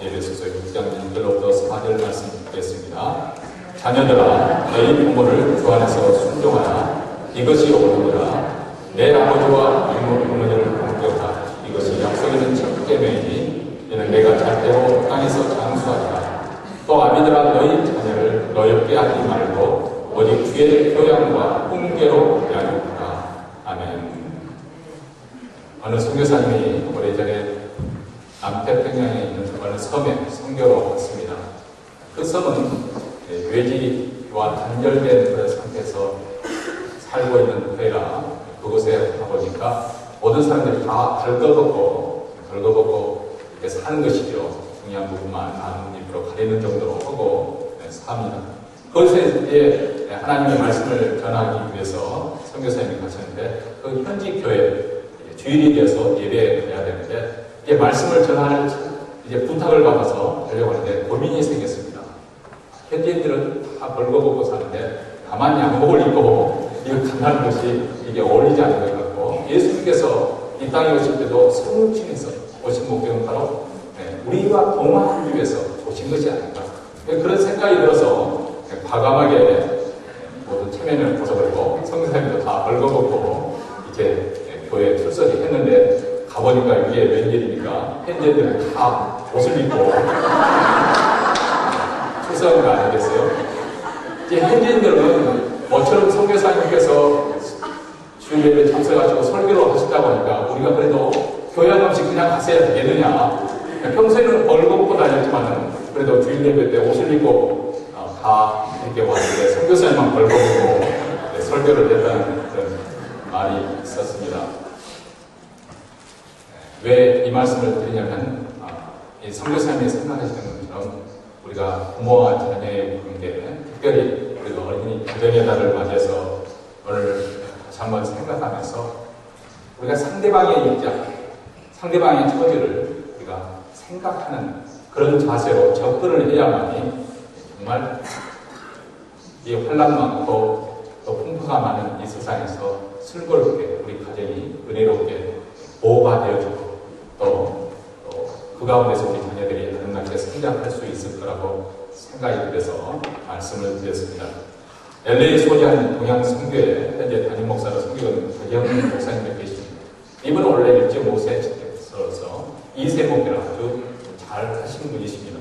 예배소서 6장 1절로부터 4절 말씀 듣겠습니다. 자녀들아, 너희 부모를 주 안에서 순종하라. 이것이 옳으니라. 내 아버지와 어머니를 공경하라. 이것이 약속 있는 첫 계명이니 이는 내가 잘되고 땅에서 장수하리라. 또 아비들아, 너희 자녀를 너엽게 하지 말고 오직 주의 교양과 훈계로 양육하라. 아멘. 어느 선교사님이 오래전에 남태평양에 있는 어느 섬에 선교로 갔습니다. 그 섬은 외지와 단절된 그런 상태에서 살고 있는 데라 그곳에 가보니까 모든 사람들이 다 벌거벗고 이렇게 사는 것이죠. 중요한 부분만 나뭇잎으로 가리는 정도로 하고 삽니다. 그것에 하나님의 말씀을 전하기 위해서 선교사님이 가셨는데 그 현지 교회 주일이 되어서 예배에 가야 되는데 이제 말씀을 전할 부탁을 받아서 하려고 하는데 고민이 생겼습니다. 현지인들은 다 벌거벗고 사는데 가만히 양복을 입고 이거 가난한 것이 이게 어울리지 않는 것 같고 예수님께서 이 땅에 오실 때도 성층에서 오신 목적은 바로 우리와 동화하기 위해서 오신 것이 아닌가. 그런 생각이 들어서 과감하게 모든 체면을 벗어버리고 성교사님도 다 벌거벗고 이제 교회에 출석을 했는데 가보니까 이게 웬일입니까? 현지인들은 다 옷을 입고 출석한 거 아니겠어요? 이제 현지인들은 모처럼 선교사님께서 주일예배 참석하시고 설교를 하시다 보니까 우리가 그래도 교양 없이 그냥 가셔야 되겠느냐. 평소에는 벌거벗고 다녔지만은 그래도 주일예배 때 옷을 입고 다 이렇게 왔는데 선교사님만 벌거벗고 설교를 했다는 그런 말이 있었습니다. 왜 이 말씀을 드리냐면 이 선교사님이 생각하시는 것처럼 우리가 부모와 자녀의 관계, 특별히 우리가 어린이 가정의 날을 맞이해서 오늘 다시 한번 생각하면서 우리가 상대방의 입장, 상대방의 처지를 우리가 생각하는 그런 자세로 접근을 해야만이 정말 이 환난 많고 또 풍파가 많은 이 세상에서 슬기롭게 우리 가정이 은혜롭게 보호가 되어지고 또 그 가운데서 우리 자녀들이 아름답게 성장할 수 있을 거라고 생각이 들어서 말씀을 드렸습니다. LA에 소재한 동양선교회 현재 담임 목사로 섬기는 박영 목사님이 계십니다. 이분은 원래 1.5세에서 2세 목회를 아주 잘 하신 분이십니다.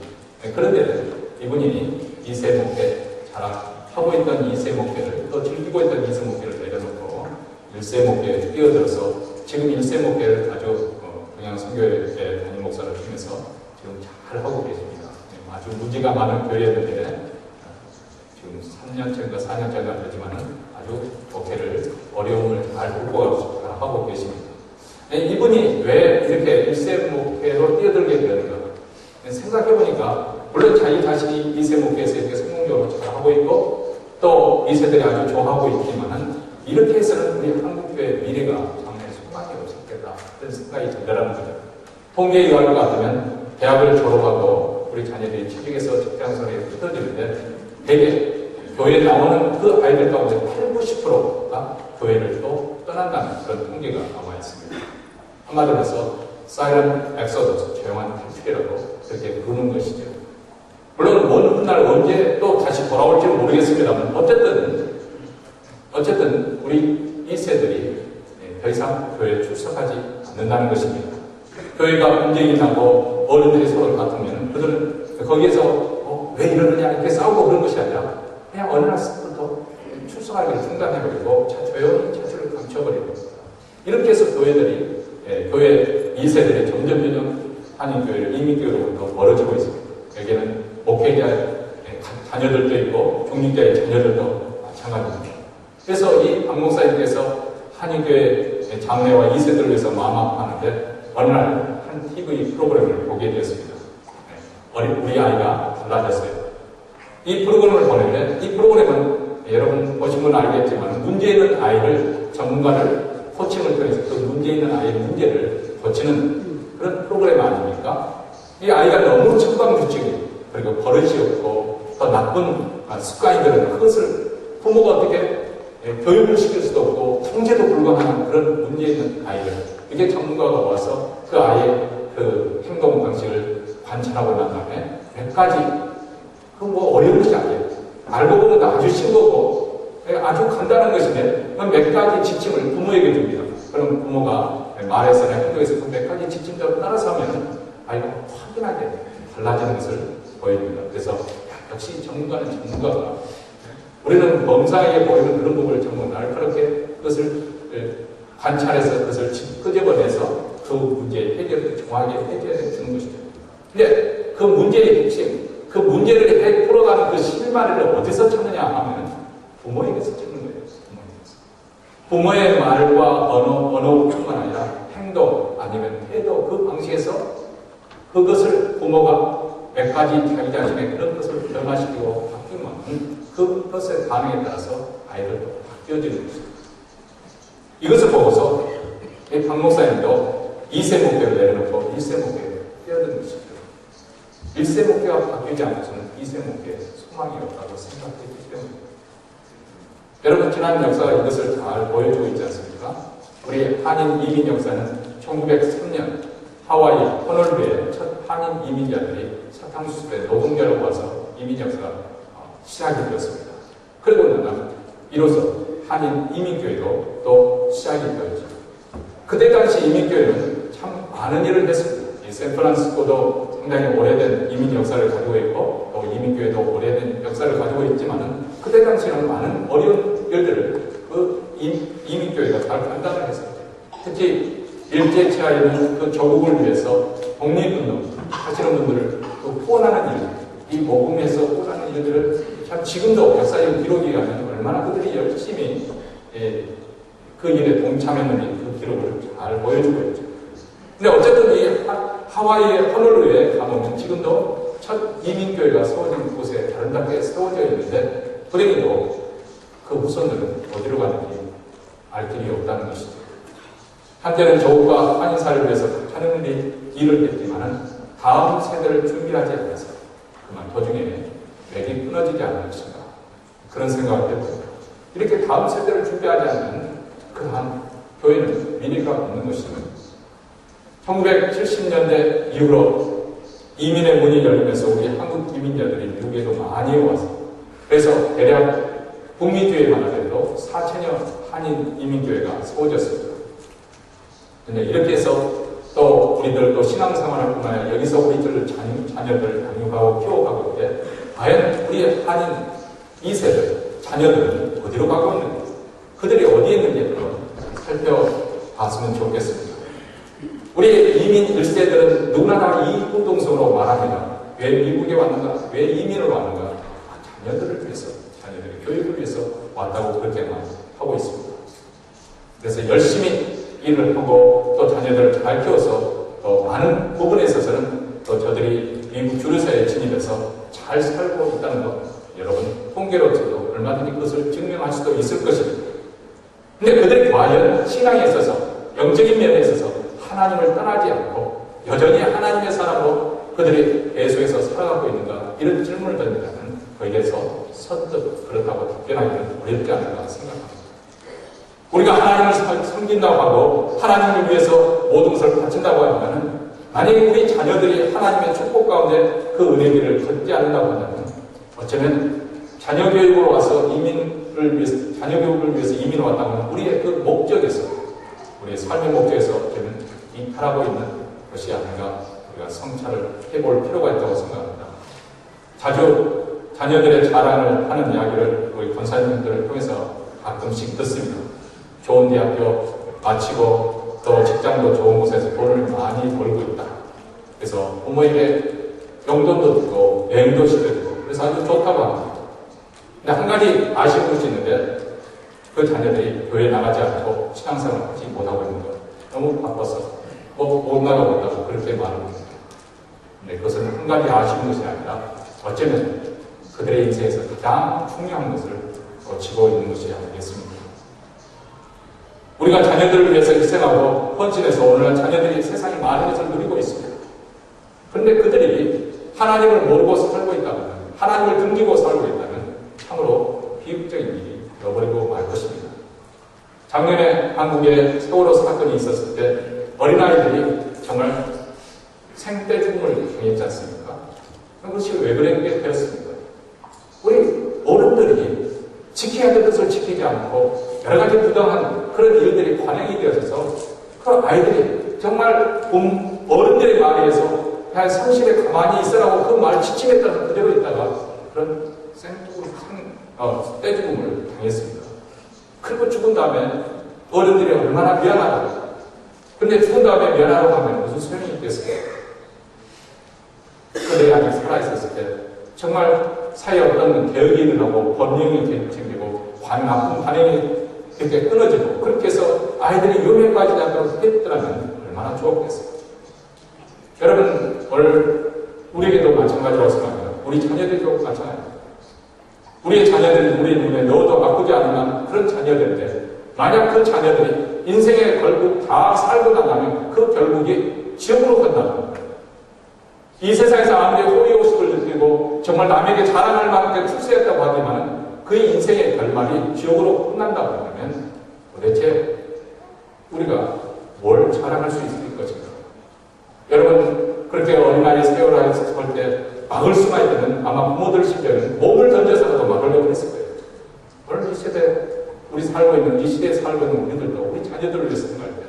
그런데 이분이 2세 목회 잘 하고 있던 2세 목회를 또 즐기고 있던 2세 목회를 내려놓고 1세 목회에 뛰어들어서 지금 1세 목회를 아주 그냥 선교회 담임 목사를 통해서 지금 잘 하고 계십니다. 아주 무지가 많은 교회였는데 지금 3년째인가 4년째인가 되지만은 아주 목회를 어려움을 잘 극복하고 계십니다. 이분이 왜 이렇게 1세 목회로 뛰어들게 되는가 생각해보니까 물론 자기 자신이 2세 목회에서 이렇게 성공적으로 잘하고 있고 또 2세들이 아주 좋아하고 있지만은 이렇게 해서는 우리 한국교회의 미래가 장래 소망이 없었겠다 그런 생각이 들더라는 거죠. 통계에 의할 것 같으면 대학을 졸업하고 우리 자녀들이 취직해서 직장생활에 흩어지는데 대개 교회에 나오는 그 아이들 가운데 80~90%가 교회를 또 떠난다는 그런 통계가 나와 있습니다. 한마디로 해서 사이런 엑소더스, 조용한 탈출이라고 그렇게 부르는 것이죠. 물론 어느 날 언제 또 다시 돌아올지는 모르겠습니다만 어쨌든 우리 2세들이 더 이상 교회에 출석하지 않는다는 것입니다. 교회가 분쟁이 나고 어른들이 서로 다투면 그들은 거기에서 왜 이러느냐 이렇게 싸우고 그런 것이 아니라 그냥 어느 날부터 출석하기를 중단해버리고 조용히 차출을 감춰버리고 이렇게 해서 교회들이 교회 2세들이 점점 한인교회를 이민교회로부터 멀어지고 있습니다. 여기에는 목회자의 자녀들도 있고 중직자의 자녀들도 마찬가지입니다. 그래서 이 박 목사님께서 한인교회 장래와 2세들을 위해서 마음 아파하는데 어느 날 한 TV 프로그램을 보게 되었습니다. 우리 아이가 달라졌어요. 이 프로그램을 보는데 이 프로그램은 여러분 보신 분 알겠지만 문제 있는 아이를 전문가를 코칭을 통해서 그 문제 있는 아이의 문제를 고치는 그런 프로그램 아닙니까? 이 아이가 너무 천방지축이고 그리고 버릇이 없고 더 나쁜 습관이 들은 그것을 부모가 어떻게 교육을 시킬 수도 없고 통제도 불가능한 그런 문제 있는 아이들 이게 전문가가 와서 그 아이의 그 행동 방식을 관찰하고 난 다음에 몇 가지, 그 뭐 어려운 것이 아니에요. 알고 보면 아주 쉬운 거고 아주 간단한 것인데 그 몇 가지 지침을 부모에게 줍니다. 그럼 부모가 말에서나 행동에서 그 몇 가지 지침대로 따라서 하면 아이가 확연하게 달라지는 것을 보여줍니다. 그래서 역시 전문가는 전문가가, 우리는 범사에 보이는 그런 부분을 전부 날카롭게 그것을 관찰해서 그것을 끄집어내서 그 문제의 해결을 정확하게 해결해 주는 것이죠. 근데 그 문제의 핵심, 그 문제를 풀어가는 그 실마리를 어디서 찾느냐 하면 부모에게서 찾는 거예요. 부모의 말과 언어뿐만 아니라 행동 아니면 태도, 그 방식에서 그것을 부모가 몇 가지 자기 자신의 그런 것을 변화시키고 바뀌면 그것의 반응에 따라서 아이들도 바뀌어지는 것입니다. 이것을 보고서 박 목사님도 2세 목표를 내려놓고 1세 목표에 뛰어든 것이죠. 1세 목표가 바뀌지 않고서는 2세 목표에 소망이 없다고 생각했기 때문입니다. 여러분, 지난 역사가 이것을 잘 보여주고 있지 않습니까? 우리 한인 이민 역사는 1903년 하와이 호놀루에 첫 한인 이민자들이 사탕수수에 노동자로 와서 이민 역사가 시작이 되었습니다. 그리고 나면 비로소 한인 이민교회도 또 시작이 되었죠. 그때 당시 이민교회는 참 많은 일을 했습니다. 이 샌프란시스코도 상당히 오래된 이민 역사를 가지고 있고 또 이민교회도 오래된 역사를 가지고 있지만은 그때 당시에는 많은 어려운 일들을 그 이민교회가 잘 판단을 했습니다. 특히 일제치하에 있는 그 조국을 위해서 독립운동 하시는 분들을 또 후원하는 일, 이 모금에서 후원하는 일들을 참 지금도 역사적 기록에 의하면 얼마나 그들이 열심히 그 일에 동참했는지 그 기록을 잘 보여주고 있죠. 근데 어쨌든 이 하와이의 호놀루에 가보면 지금도 첫 이민교회가 세워진 곳에 아름답게 세워져 있는데 불행히도 그 후손들은 어디로 가는지 알 길이 없다는 것이죠. 한때는 조국과 한인사를 위해서 하는 일을 했지만은 다음 세대를 준비하지 않아서 그만 도중에 맥이 끊어지지 않을 것인가, 그런 생각을 해봅니다. 이렇게 다음 세대를 준비하지 않는 그한 교회는 미래가 없는 것입니다. 1970년대 이후로 이민의 문이 열리면서 우리 한국 이민자들이 미국에도 많이 와서, 그래서 대략 북미교회만 하더라도 4천여 한인 이민교회가 세워졌습니다. 근데 이렇게 해서 또 우리들 또 신앙생활을 뿐만 아니라 여기서 우리들 자녀들 양육하고 키워가고 있는데 과연 우리 한인 2세들 자녀들은 어디로 가고 있는지, 그들이 어디에 있는지 살펴봤으면 좋겠습니다. 우리 이민 1세들은 누구나 다 이익공동성으로 말합니다. 왜 미국에 왔는가? 왜 이민을 왔는가? 자녀들을 위해서, 자녀들의 교육을 위해서 왔다고 그렇게만 하고 있습니다. 그래서 열심히 일을 하고 또 자녀들을 잘 키워서 또 많은 부분에 있어서는 또 저들이 미국 주류사회에 진입해서 잘 살고 있다는 것, 여러분 통계로서도 얼마든지 그것을 증명할 수도 있을 것입니다. 근데 그들이 과연 신앙에 있어서, 영적인 면에 있어서 하나님을 떠나지 않고 여전히 하나님의 사람으로 그들이 계속해서 살아가고 있는가, 이런 질문을 던진다면 거기에서 선뜻 그렇다고 답변하기는 어렵지 않을까 생각합니다. 우리가 하나님을 섬긴다고 하고 하나님을 위해서 모든 것을 바친다고 하면, 만약에 우리 자녀들이 하나님의 축복 가운데 그 은혜의 길을 걷지 않는다고 한다면 어쩌면 자녀 교육으로 와서 이민을 위해서, 자녀 교육을 위해서 이민을 왔다고 하면 우리의 그 목적에서, 우리의 삶의 목적에서 어쩌면 이탈하고 있는 것이 아닌가, 우리가 성찰을 해볼 필요가 있다고 생각합니다. 자주 자녀들의 자랑을 하는 이야기를 우리 권사님들을 통해서 가끔씩 듣습니다. 좋은 대학교 마치고 또 직장도 좋은 곳에서 돈을 많이 벌고 있다. 그래서 부모에게 용돈도 주고 여행도 시켜주고 그래서 아주 좋다고 합니다. 근데 한 가지 아쉬운 것이 있는데 그 자녀들이 교회에 나가지 않고 신앙생활을 하지 못하고 있는 것, 너무 바빠서 못 나가고 있다고 그렇게 말합니다. 근데 그것은 한 가지 아쉬운 것이 아니라 어쩌면 그들의 인생에서 가장 중요한 것을 놓치고 있는 것이 아니겠습니까? 우리가 자녀들을 위해서 희생하고 헌신해서 오늘날 자녀들이 세상에 많은 것을 누리고 있습니다. 그런데 그들이 하나님을 모르고 살고 있다면, 하나님을 등지고 살고 있다면 참으로 비극적인 일이 되어버리고 말 것입니다. 작년에 한국에 세월호 사건이 있었을 때 어린아이들이 정말 생떼죽음을 떼죽음을 당했지 않습니까? 그것이 왜 그렇게 되었습니까? 우리 어른들이 지켜야 될 것을 지키지 않고 여러 가지 부당한 그런 일들이 관행이 되어져서 그 아이들이 정말 어른들의 말에 의해서 그냥 성실에 가만히 있으라고 그 말 지침에 따라서 그대로 있다가 그런 떼죽음을 당했습니다. 그리고 죽은 다음에 어른들이 얼마나 미안하다고. 근데 죽은 다음에 미안하다고 하면 무슨 소용이 있겠어요? 그들이 아직 살아있었을 때 정말 사이에 어떤 개혁이 일어나고 번영이 생기고 나쁜 반응이 이렇게 끊어지고 그렇게 해서 아이들이 위험에 빠지지 않도록 했더라면 얼마나 좋았겠어요. 여러분, 오늘 우리에게도 마찬가지라고 생각합니다. 우리 자녀들도 마찬가지입니다. 우리의 자녀들이 우리 눈에 넣어도 바꾸지 않는 그런 자녀들인데 만약 그 자녀들이 인생의 결국 다 살고 나가면 그 결국이 지옥으로 간다는 겁니다. 이 세상에서 아무리 호의호식을 느끼고 정말 남에게 자랑할 만큼 출세했다고 하지만 그 인생의 결말이 지옥으로 끝난다고 하면 도대체 우리가 뭘 자랑할 수 있을 것인가? 여러분, 그렇게 어린아이 세월아이 할 때 막을 수만 있다면 아마 부모들 시절에는 몸을 던져서라도 막으려고 했을 거예요. 오늘 이 세대, 우리 살고 있는, 이 시대에 살고 있는 우리들도 우리 자녀들을 위해서 생각할 때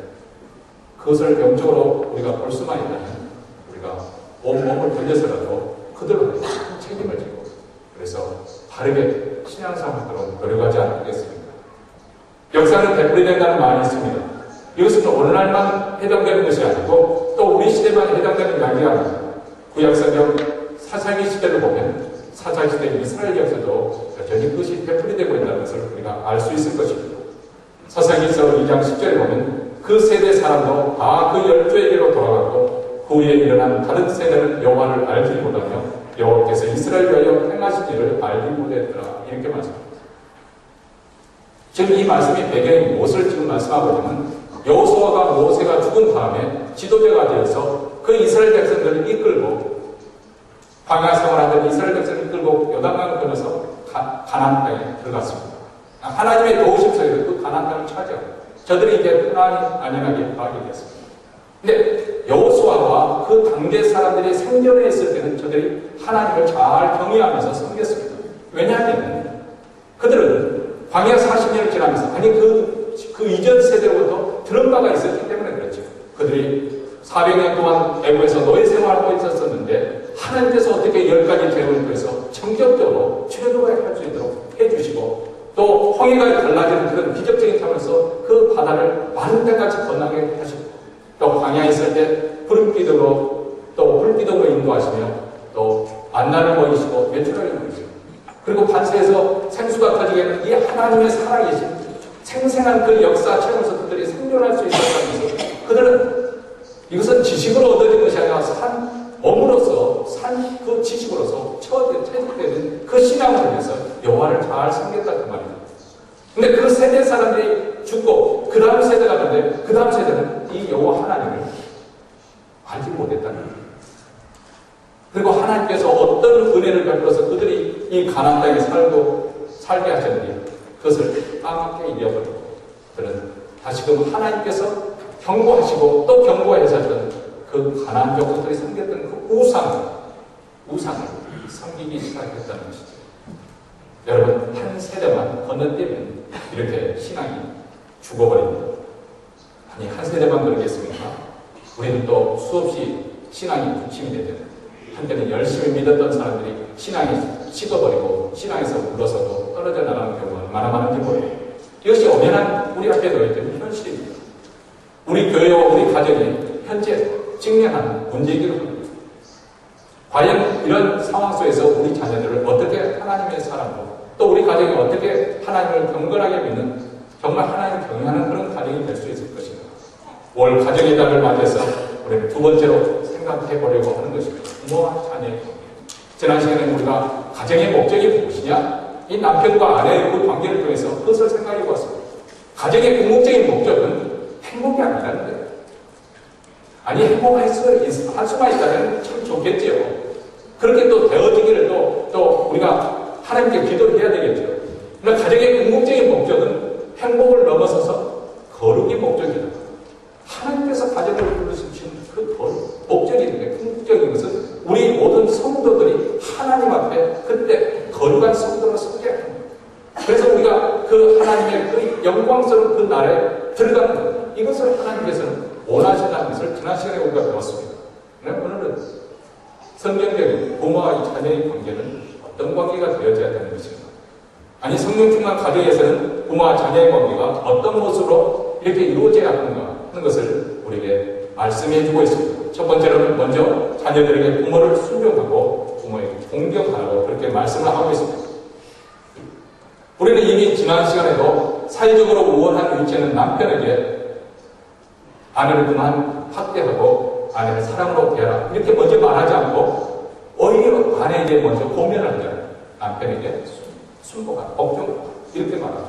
그것을 영적으로 우리가 볼 수만 있다면 우리가 몸을 던져서라도 그들로 책임을 지고 그래서 바르게 신앙생활하도록 노력하지 않겠습니까? 역사는 되풀이된다는 말이 있습니다. 이것은 오늘날만 해당되는 것이 아니고 또 우리 시대만 해당되는 이야기가 아닙니다. 구약성경 사사기 시대를 보면 사사기 시대 이스라엘 역사도 여전히 그것이 되풀이되고 있다는 것을 우리가 알 수 있을 것입니다. 사사기서 2장 10절에 보면 그 세대 사람도 다 그 열조에게로 돌아갔고 그 후에 일어난 다른 세대는 여호와를 알지 못하며 여호와께서 이스라엘 위하여 행하신 일을 알지 못했더라. 이렇게 말씀합니다. 지금 이 말씀의 배경이 무엇을 지금 말씀하고 있냐면 여호수아가 모세가 죽은 다음에 지도자가 되어서 그 이스라엘 백성들을 이끌고 광야 생활하던 이스라엘 백성을 이끌고 요단강을 건너서 가나안 땅에 들어갔습니다. 하나님의 도우심 속에서 그 가나안 땅을 차지하고 저들이 이제 편안히 안연하게 가게 됐습니다. 근데 여호수아와 그 당대 사람들이 생전에 있을 때는 저들이 하나님을 잘 경외하면서 섬겼습니다. 왜냐하면 그들은 광야 40년을 지나면서 아니 그 이전 세대로부터 들은 바가 있었기 때문에 그렇죠. 그들이 400년 동안 애국에서 노예 생활하고 있었는데 하나님께서 어떻게 10가지 죄를 위해서 정적적으로 출애굽할 수 있도록 해주시고 또 홍해가 갈라지는 그런 기적적인 상황에서 그 바다를 마른 땅같이 건너게 하시고 또 광야에 있을 때 불기둥으로 또 불기둥으로 인도하시며 또 만나를 보이시고 메추라기를 보이시고 그리고 반세에서 생수가 터지게 하는 이 하나님의 살아계신 생생한 그 역사 체험에서 그들이 생존할 수 있었다는 것을 그들은 이것은 지식으로 얻어진 것이 아니라 몸으로서 그 지식으로서 체득되는 그 신앙을 위해서 여호와를 잘 섬겼다 그 말입니다. 근데 그 세대 사람들이 죽고 그 다음 세대가 있는데 그 다음 세대는 이 여호와 하나님을 알지 못했다는 거예요. 그리고 하나님께서 어떤 은혜를 베풀어서 그들이 이 가나안 땅에 살게 하셨는지 그것을 까맣게 잊어버리고 그들은 다시금 하나님께서 경고하시고 또 경고하셨던 그 가나안 족속들이 섬겼던 그 우상을 섬기기 시작했다는 것이죠. 여러분, 한 세대만 건너뛰면 이렇게 신앙이 죽어버립니다. 아니, 한 세대만 그러겠습니까? 우리는 또 수없이 신앙이 부침이 되잖아요. 한때는 열심히 믿었던 사람들이 신앙이 식어버리고 신앙에서 물러서도 떨어져 나가는 경우가 얼마나 많은지 모르겠어요. 이것이 엄연한 우리 앞에 놓여있는 현실입니다. 우리 교회와 우리 가정이 현재 직면하는 문제이기도 합니다. 과연 이런 상황 속에서 우리 자녀들을 어떻게 하나님의 사람으로 또 우리 가정이 어떻게 하나님을 경건하게 믿는 정말 하나님을 경외하는 그런 가정이 될 수 있을 것인가. 올 가정의 달을 맞이해서 우리는 두 번째로 생각해 보려고 하는 것입니다. 부모와 자녀의 관계. 지난 시간에 우리가 가정의 목적이 무엇이냐? 이 남편과 아내의 그 관계를 통해서 그것을 생각해 보았습니다. 가정의 궁극적인 목적은 행복이 아니라는 거예요. 아니, 행복할 수만 있다면 참 좋겠지요. 그렇게 또 되어지기를 또 우리가 하나님께 기도를 해야 되겠죠. 그러나 가정의 궁극적인 목적은 행복을 넘어서서 거룩이 목적이다. 하나님께서 가정을 부르신 그 목적이 있는데 궁극적인 것은 성도들이 하나님 앞에 그때 거룩한 성도로 서게 하는 거예요. 그래서 우리가 그 하나님의 그 영광스러운 그 날에 들어가는 거예요. 이것을 하나님께서는 원하신다는 것을 지난 시간에 우리가 배웠습니다. 오늘은 성경적인 부모와 자녀의 관계는 어떤 관계가 되어져야 되는 것인가? 아니 성령 충만 가정에서는 부모와 자녀의 관계가 어떤 모습으로 이렇게 이루어져야 하는가 하는 것을 우리에게 말씀해 주고 있습니다. 첫 번째로는 먼저 자녀들에게 부모를 순종하고 부모에게 존경하라고 그렇게 말씀을 하고 있습니다. 우리는 이미 지난 시간에도 사회적으로 우월한 위치에는 남편에게 아내를 그만 학대하고 아내를 사랑으로 대하라 이렇게 먼저 말하지 않고 오히려 아내에게 먼저 고면을 하잖아요. 남편에게 순복하라, 복종하라 이렇게 말하죠.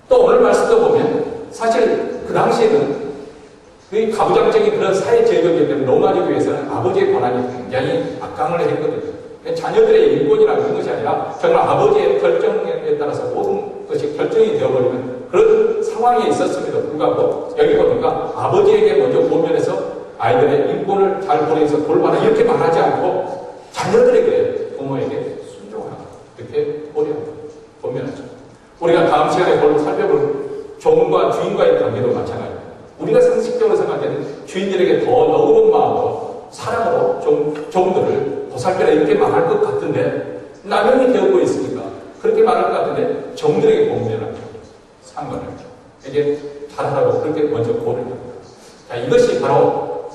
또 오늘 말씀도 보면 사실 그 당시에는 그 가부장적인 그런 사회 제도이기 때문에 로마적 교회에서는 아버지의 권한이 굉장히 악강을 했거든요. 자녀들의 인권이라는 이런 것이 아니라 정말 아버지의 결정에 따라서 모든 것이 결정이 되어버리는 그런 상황에 있었음에도 불구하고 여기 보니까 아버지에게 먼저 고면해서 아이들의 인권을 잘 보내서 돌봐라 이렇게 말하지 않고 자녀들에게 부모에게 순종하라 이렇게 고면하죠. 우리가 다음 시간에 살펴볼 종과 주인과의 관계도 마찬가지입니다. 우리가 상식적으로 생각하는 주인들에게 더 너그러운 마음으로 사랑으로 종들을 보살펴라 이렇게 말할 것 같은데 남용이 되었고 있으니까 그렇게 말할 것 같은데 종들에게 공면하죠. 상관을 이게 잘하라고 그렇게 먼저 고를 합니다. 자, 이것이 바로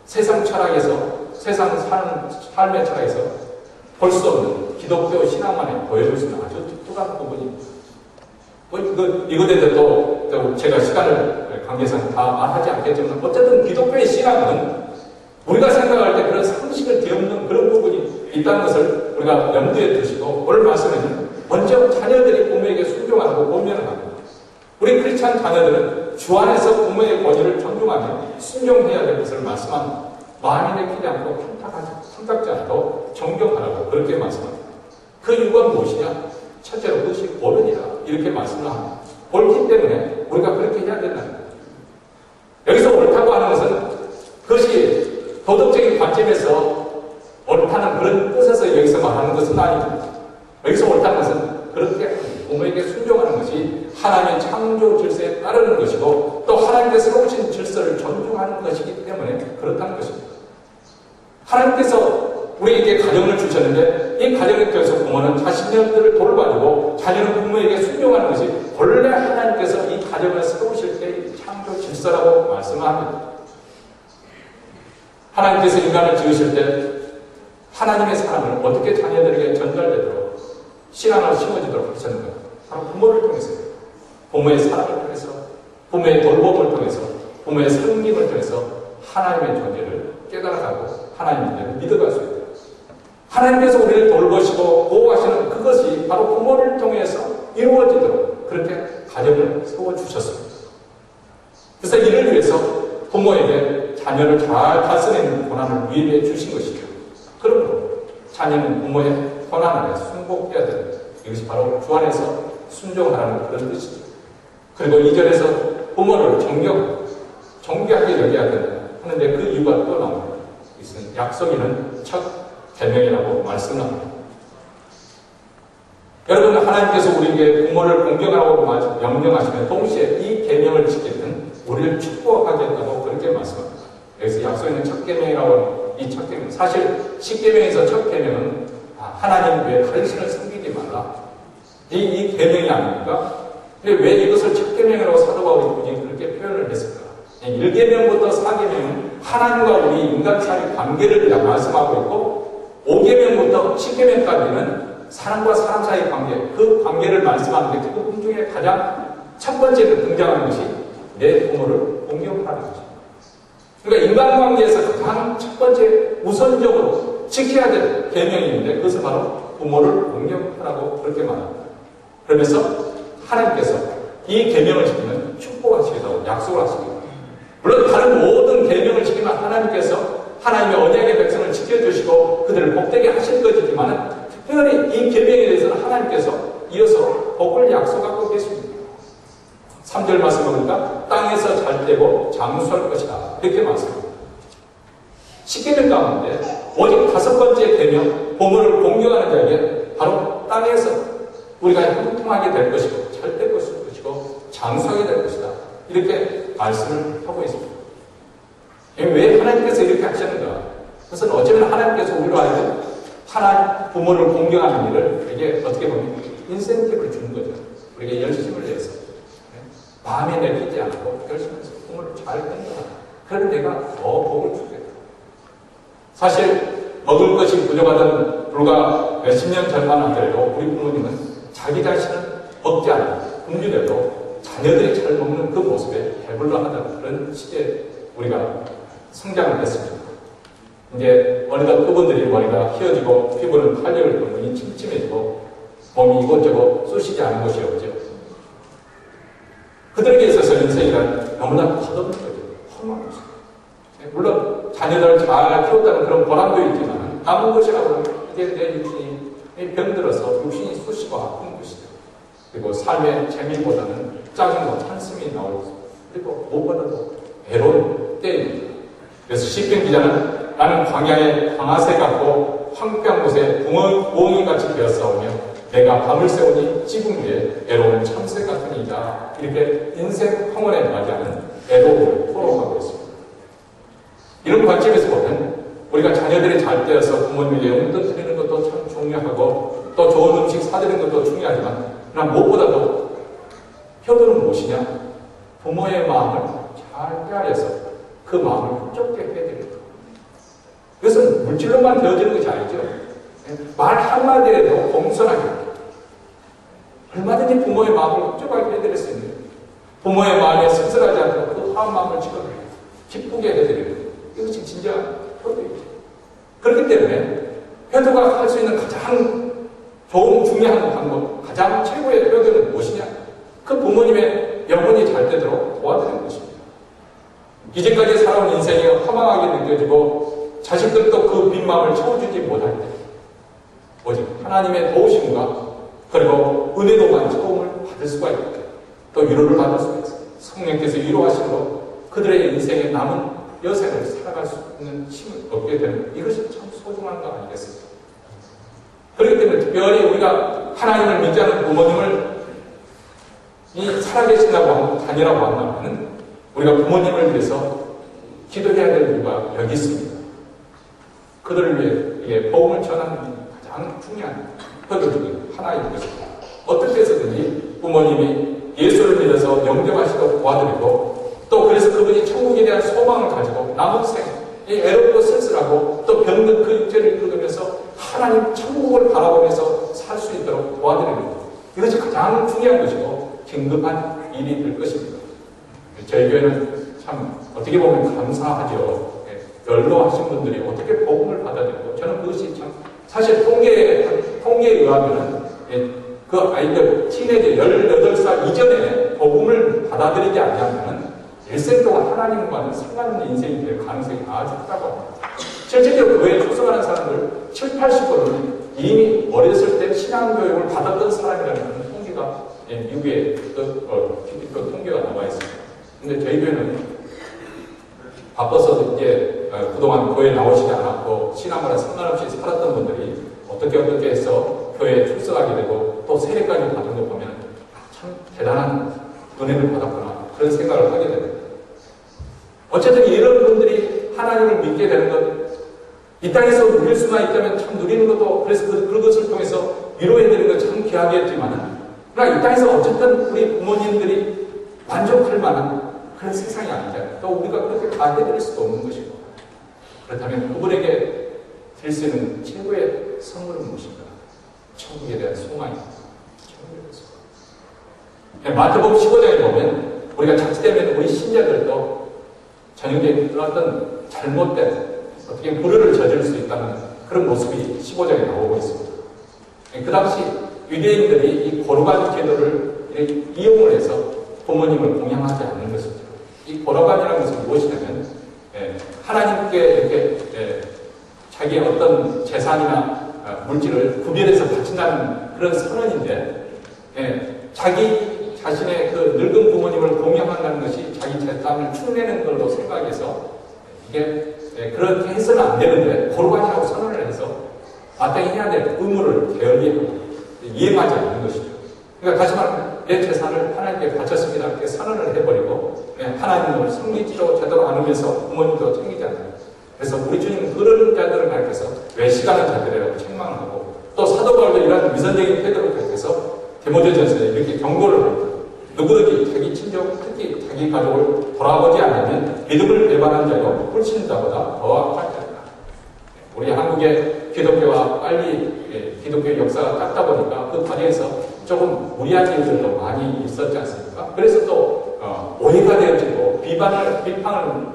세상 철학에서 세상 삶의 철학에서 볼 수 없는 기독교 신앙만에 보여줄 수 있는 아주 특별한 부분입니다. 이거에 대해서 또 제가 시간을 관계상 다 말하지 않겠지만 어쨌든 기독교의 신앙은 우리가 생각할 때 그런 상식을 뒤엎는 그런 부분이 있다는 것을 우리가 염두에 두시고 오늘 말씀에는 먼저 자녀들이 부모에게 순종하고 고면을 합니다. 우리 크리스찬 자녀들은 주 안에서 부모의 권위를 존중하며 순종해야 될 것을 말씀합니다. 마음이 내키지 않고 탐탁지 않고 존경하라고 그렇게 말씀합니다. 그 이유가 무엇이냐? 첫째로 그것이 옳으니라 이렇게 말씀을 합니다. 옳기 때문에 우리가 그렇게 해야 된다는 거예요. 여기서 옳다고 하는 것은 그것이 도덕적인 관점에서 옳다는 그런 뜻에서 여기서 말하는 것은 아닙니다. 여기서 옳다는 것은 그렇게 부모에게 순종하는 것이 하나님의 창조 질서에 따르는 것이고 또 하나님께서 세우신 질서를 존중하는 것이기 때문에 그렇다는 것입니다. 하나님께서 우리에게 가정을 주셨는데 이 가정에 대해서 부모는 자신들을 돌봐주고 자녀는 부모에게 순종하는 것이 본래 하나님께서 이 가정을 세우실 때의 창조 질서라고 말씀합니다. 하나님께서 인간을 지으실 때 하나님의 사랑을 어떻게 자녀들에게 전달되도록 신앙을 심어지도록 하셨는가? 바로 부모를 통해서요. 부모의 사랑을 통해서, 부모의 돌봄을 통해서, 부모의 섬김을 통해서 하나님의 존재를 깨달아가고 하나님을 믿어갈 수 있다. 하나님께서 우리를 돌보시고 보호하시는 그것이 바로 부모를 통해서 이루어지도록 그렇게 가정을 세워주셨습니다. 그래서 이를 위해서 부모에게 자녀를 잘 다스리는 권한을 위임해 주신 것이죠. 그러므로 자녀는 부모의 권한에 순복해야 됩니다. 이것이 바로 주 안에서 순종하라는 그런 뜻이죠. 그리고 2절에서 부모를 존경하게 여겨야 된다 하는데 그 이유가 또 나옵니다. 이것은 약속이는 첫 계명이라고 말씀을 합니다. 여러분 하나님께서 우리에게 부모를 공경하라고 명령하시면 동시에 이 계명을 지키는 우리를 축복하겠다고 그렇게 말씀합니다. 여기서 약속이는 첫 계명이라고 하는 이 첫 계명 사실 10계명에서 첫 계명은 하나님 외에 다른 신을 섬기지 말라 이 계명이 아닙니까? 근데 왜 이것을 첫 계명이라고 사도 바울이 굳이 그렇게 표현을 했을까? 1계명부터 4계명은 하나님과 우리 인간 사이의 관계를 말씀하고 있고 5계명부터 10계명까지는 사람과 사람 사이의 관계, 그 관계를 말씀하는데 그 중에 가장 첫 번째로 등장하는 것이 내 부모를 공경하라는 것입니다. 그러니까 인간관계에서 가장 첫 번째 우선적으로 지켜야 될 계명이 있는데 그것은 바로 부모를 공경하라고 그렇게 말합니다. 그러면서 하나님께서 이 계명을 지키면 축복하시겠다고 약속을 하십니다. 물론 다른 모든 계명을 지키면 하나님께서 하나님의 언약의 백성을 지켜주시고 그들을 복되게 하실 것이지만 특별히 이 계명에 대해서는 하나님께서 이어서 복을 약속하고 계십니다. 3절 말씀을 보니까 땅에서 잘 되고 장수할 것이다 이렇게 말씀합니다. 10계명 가운데 오직 다섯 번째 계명, 부모를 공경하는 자에게 바로 땅에서 우리가 형통하게 될 것이고 잘 될 것이고 장수하게 될 것이다. 이렇게 말씀을 하고 있습니다. 왜 하나님께서 이렇게 하셨는가? 그것은 어쩌면 하나님께서 우리로 하여금 하나님 부모를 공경하는 일을 이게 어떻게 보면 인센티브를 주는 거죠. 우리가 열심을 내서 마음에 내키지 않고 열심해서 부모를 잘 공경하라. 그럼 내가 더 복을 주겠다. 사실 먹을 것이 부족하던 불과 몇십 년 전만 하더라도 우리 부모님은 자기 자신은 먹지 않고 굶주려도 자녀들이 잘 먹는 그 모습에 배불러하다는 그런 시대에 우리가 성장을 했습니다. 이제 어느덧 그분들이 머리가 휘어지고 피부는 탄력을 잃고 눈이 침침해지고 몸이 이곳저곳 쑤시지 않은 것이 없죠. 그들에게 있어서 인생이란 너무나 덧없는 거죠. 험한 것이죠. 물론 자녀들을 잘 키웠다는 그런 보람도 있지만 남은 것이라고 이제 내 육신이 병들어서 육신이 쑤시고 아픈 것이죠. 그리고 삶의 재미보다는 짜증과 한숨이 나오고 그리고 무엇보다도 외로운 때입니다. 그래서 시편 기자는 나는 광야에 광아새 같고 황폐한 곳에 부엉이같이 되었사오며 내가 밤을 새우니 찌붕 위에 외로운 참새 같은 이다. 이렇게 인생 황혼에 맞이하는 외로움을 토로하고 있습니다. 이런 관점에서 보면 우리가 자녀들이 잘 되어서 부모님에게 용돈 드리는 것도 참 중요하고 또 좋은 음식 사드리는 것도 중요하지만 그러나 무엇보다도 효도는 무엇이냐? 부모의 마음을 잘 헤아려서 그 마음을 흡족게 해드리는 것. 그것은 물질로만 되어지는 것이 아니죠. 말 한마디에도 공손하게 얼마든지 부모의 마음을 흡족하게 해드릴 수 있는 부모의 마음에 씁쓸하지 않고 그 화한 마음을 기쁘게 해드리는 것. 이것이 진짜 효도이죠. 그렇기 때문에 효도가 할 수 있는 가장 좋은 중요한 방법, 가장 최고의 효도는 무엇이냐? 그 부모님의 영혼이 잘 되도록 도와드리는 것입니다. 이제까지 살아온 인생이 허망하게 느껴지고 자식들도 그 빈 마음을 채워주지 못할 때 오직 하나님의 도우심과 그리고 은혜로만 처음을 받을 수가 있고 또 위로를 받을 수가 있어요. 성령께서 위로하심으로 그들의 인생에 남은 여생을 살아갈 수 있는 힘을 얻게 되는 이것이 참 소중한 거 아니겠습니까? 그렇기 때문에 특별히 우리가 하나님을 믿지 않는 부모님을 이 살아계신다고 다니라고 한다면 우리가 부모님을 위해서 기도해야 될 이유가 여기 있습니다. 그들을 위해 복음을 전하는 게 가장 중요한 효도 중에 하나인 것입니다. 어떤 때서든지 부모님이 예수를 믿어서 영접하시도록 도와드리고 또 그래서 그분이 천국에 대한 소망을 가지고 남은 생, 애롭고 쓸쓸하고 또 병든 그 육체를 이끌면서 하나님 천국을 바라보면서 살 수 있도록 도와드리는 것. 이것이 가장 중요한 것이고 긴급한 일이 될 것입니다. 저희 교회는 참 어떻게 보면 감사하죠. 연로하신 분들이 어떻게 복음을 받아들이고 저는 그것이 참 사실 통계에 의하면 그 아이들 티네이저 18살 이전에 복음을 받아들이지 않으면 일생 동안 하나님과는 상관없는 인생이 될 가능성이 아주 크다고 합니다. 실제로 교회에 출석하는 사람들 70, 80%는 이미 어렸을 때 신앙교육을 받았던 사람이라는 통계가 미국에 통계가 나와 있습니다. 근데 저희 교회는 바빠서 이제 그동안 교회에 나오시지 않았고 신앙과는 상관없이 살았던 분들이 어떻게 해서 교회에 출석하게 되고 또 세례까지 받은 거 보면 참 대단한 은혜를 받았구나 그런 생각을 하게 됩니다. 어쨌든 이런 분들이 하나님을 믿게 되는 것, 이 땅에서 누릴 수만 있다면 참 누리는 것도 그래서 그것을 통해서 위로해드리는 건 참 귀하겠지만 그러나 이 땅에서 어쨌든 우리 부모님들이 만족할 만한 그런 세상이 아니잖아요. 또 우리가 그렇게 다 해드릴 수도 없는 것이고 그렇다면 그분에게 드릴 수 있는 최고의 선물은 무엇인가? 천국에 대한 소망입니다. 천국에 대한 소망. 마태복음 15장에 보면 우리가 자칫되면 우리 신자들도 전형적인 어떤 잘못된 어떻게 불의를 저지를 수 있다는 그런 모습이 15장에 나오고 있습니다. 그 당시 유대인들이 이 고르반 제도를 이용을 해서 부모님을 공양하지 않는 것이죠. 이 고르반이라는 것은 무엇이냐면 하나님께 이렇게 자기의 어떤 재산이나 물질을 구별해서 바친다는 그런 선언인데 자기 자신의 그 늙은 부모님을 공양한다는 것이 자기 재산을 축내는 걸로 생각해서 이게 그렇게 해서는 안 되는데 골반이라고 선언을 해서 마땅히 해야 될 의무를 게을리하고 이행하지 않는 것이죠. 그러니까 다시 말하면 내 재산을 하나님께 바쳤습니다. 이렇게 선언을 해버리고 하나님을 성리지로 제대로 안으면서 부모님도 챙기지 않아요. 그래서 우리 주님은 그런 자들을 가르쳐서 외식하는 자들이라고 책망을 하고 또 사도 바울도 이런 위선적인 태도를 가르쳐서 디모데전서에 이렇게 경고를 합니다. 누구든지 자기 친족, 특히 자기 가족을 돌아보지 않으면 믿음을 배반한 자요 홀씬 자보다 더 악할 자다. 우리 한국의 기독교와 빨리 기독교 역사가 같다 보니까 그 과정에서 조금 무리한 일들도 많이 있었지 않습니까? 그래서 또 오해가 되어지고 비판과 비방을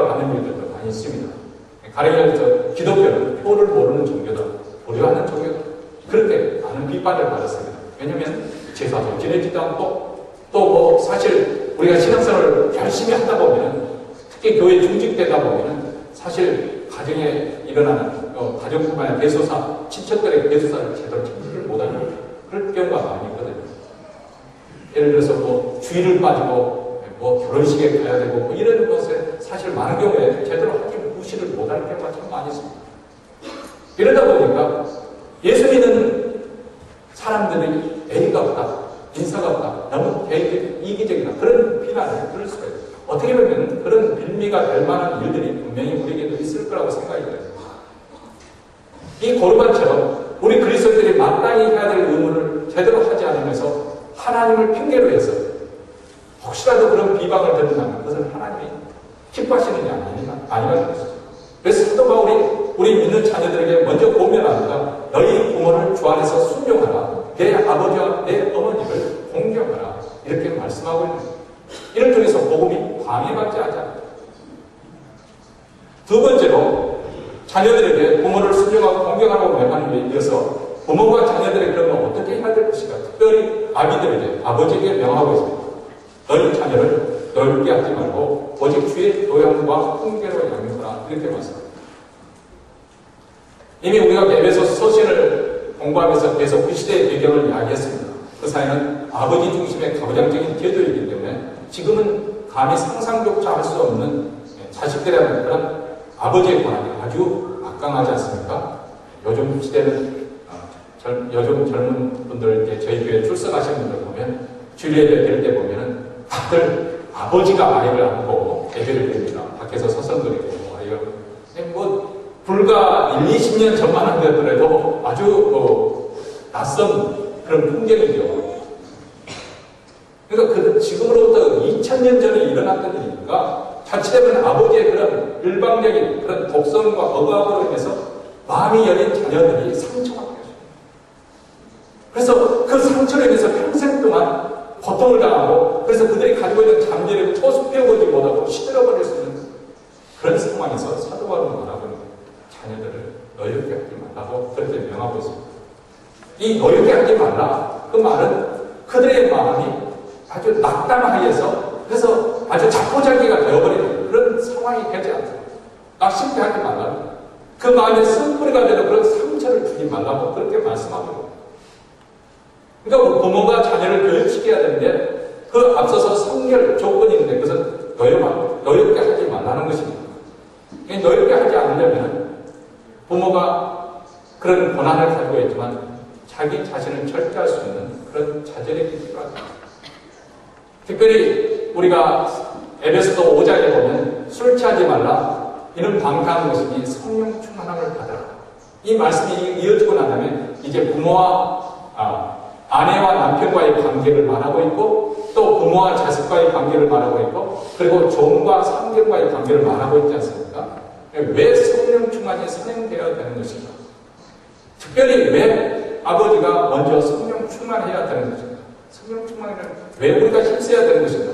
받는 일들도 많이 있습니다. 가령 기독교는 표를 모르는 종교다, 보류하는 종교다, 그렇게 많은 비판을 받았습니다. 왜냐하면 제사도 지내지도 않고 또 사실 우리가 신앙생활을 열심히 하다 보면 특히 교회 중직되다 보면 사실 가정에 일어나는 가정뿐만 아니라 대소사, 친척들의 대소사를 제대로 챙기지 못하는 그런 경우가 많이 있거든요. 예를 들어서 주일을 빠지고 결혼식에 가야 되고 이런 것에 사실 많은 경우에 제대로 하지 무시를 못하는 경우가 참 많이 있습니다. 이러다 보니까 예수 믿는 사람들이 A가 없다, 인사가 없다, 너무 이기적이다, 그런 비난을 들을 수가 있어요. 어떻게 보면 그런 빌미가 될 만한 일들이 분명히 우리에게도 있을 거라고 생각이 돼요. 이 고르반처럼 우리 그리스도인들이 마땅히 해야 될 의무를 제대로 하지 않으면서 하나님을 핑계로 해서 혹시라도 그런 비방을 듣는다면 그것은 하나님이 기뻐하시느냐 아니라는 것이죠. 그래서 사도 바울이 우리 믿는 자녀들에게 먼저 고면합니다. 너희 부모를 주 안에서 순종하라. 내 아버지와 내 어머니를 공경하라. 이렇게 말씀하고 있는 거예요. 이를 통해서 복음이 방해받지 않잖아요. 두 번째로 자녀들에게 부모를 순종하고 공경하라고 명하는 데 이어서 부모가 자녀들에게 그러면 어떻게 해야 될 것인가? 특별히 아비들에게, 아버지에게 명하고 있습니다. 너희 자녀를 넓게 하지 말고 오직 주의 교양과 훈계로 양육하라. 이렇게 말씀합니다. 이미 우리가 에베소서 서신을 공부하면서 계속 그 시대의 배경을 이야기했습니다. 그 사회는 아버지 중심의 가부장적인 제도이기 때문에 지금은 감히 상상조차 할 수 없는 자식들에 대한 그런 아버지의 권한이 아주 막강하지 않습니까? 요즘 시대는 요즘 젊은 분들, 저희 교회 출석하시는 분들 보면 주일예배 드릴 때 보면은 다들 아버지가 아이를 안고 예배를 드립니다. 밖에서 서성거리고 불과 1, 20년 전만 하더라도 아주 낯선 그런 풍경이죠. 그러니까 지금으로부터 2000년 전에 일어났던 일이니까 자칫하면 아버지의 그런 일방적인 그런 독선과 억압으로 인해서 마음이 열린 자녀들이 상처받게 하죠. 그래서 그 상처로 인해서 평생 동안 고통을 당하고 그래서 그들이 가지고 있는 잠재력을 토수 피워보지 못하고 시들어버릴 수 있는 그런 상황에서 사도 바울은 말하고 있는 자녀들을 노엽게 하지 말라고 그렇게 명하고 있습니다. 이 노엽게 하지 말라, 그 말은 그들의 마음이 아주 낙담하여서 그래서 아주 자포자기가 되어버리는 그런 상황이 되지 않습니다. 낙심케 하지 말라, 그 마음에 쓴뿌리가 되는 그런 상처를 주지 말라고 그렇게 말씀하고 있습니다. 그러니까 부모가 자녀를 교육시켜야 되는데 그 앞서서 성결 조건이 있는데 그것은 노엽게 하지 말라는 것입니다. 노엽게 하지 않으려면 부모가 그런 권한을 가지고 있지만 자기 자신을 절제할 수 있는 그런 자제력이 필요하다. 특별히 우리가 에베소서 5장에 보면 술 취하지 말라, 이는 방탕한 것이니 성령 충만함을 받아라. 이 말씀이 이어지고 나면 이제 부모와 아내와 남편과의 관계를 말하고 있고 또 부모와 자식과의 관계를 말하고 있고 그리고 종과 상견과의 관계를 말하고 있지 않습니까? 왜 성령 충만이 선행되어야 되는 것인가? 특별히 왜 아버지가 먼저 성령 충만해야 되는 것인가? 성령 충만을 왜 우리가 힘써야 되는 것인가?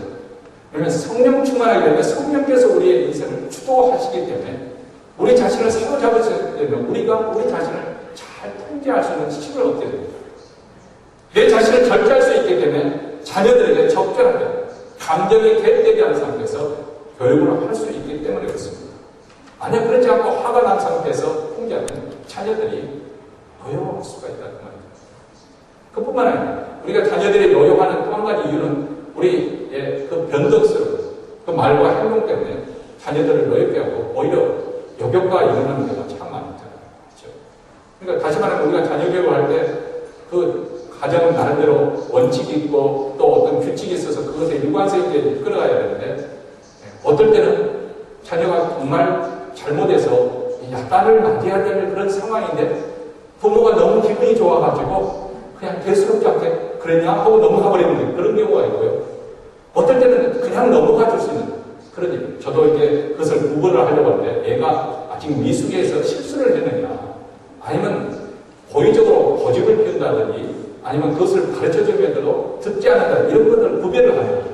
그러면 성령 충만하기 때문에 성령께서 우리의 인생을 주도하시기 때문에 우리 자신을 사로잡으셔야 되면 우리가 우리 자신을 잘 통제할 수 있는 힘을 얻게 됩니다. 내 자신을 절제할 수 있기 때문에 자녀들에게 적절하게 감정이 개입되지 않은 상태에서 교육을 할 수 있기 때문에 그렇습니다. 만약 그렇지 않고 화가 난 상태에서 통제하면 자녀들이 노여워할 수가 있다는 말입니다. 그뿐만 아니라 우리가 자녀들이 노여워하는 또 한 가지 이유는 우리의 그 변덕스러운 그 말과 행동 때문에 자녀들을 노엽게 하고 오히려 역효과가 일어나는 경우가 참 많잖아요. 그렇죠? 그러니까 다시 말하면 우리가 자녀 교육을 할 때 그 가정은 나름대로 원칙이 있고 또 어떤 규칙이 있어서 그것에 일관성 있게 끌어가야 되는데 어떨 때는 자녀가 정말 잘못해서 약간을 맞이해야 될 그런 상황인데 부모가 너무 기분이 좋아가지고 그냥 대수롭지 않게 그랬냐 하고 넘어가 버리는 그런 경우가 있고요. 어떨 때는 그냥 넘어가 줄 수 있는 그런 일. 저도 이제 그것을 구분을 하려고 하는데 얘가 아직 미숙해서 실수를 했느냐 아니면 고의적으로 고집을 피운다든지 아니면 그것을 가르쳐주면서도 듣지 않는다 이런 것들을 구별을 하는 거예요.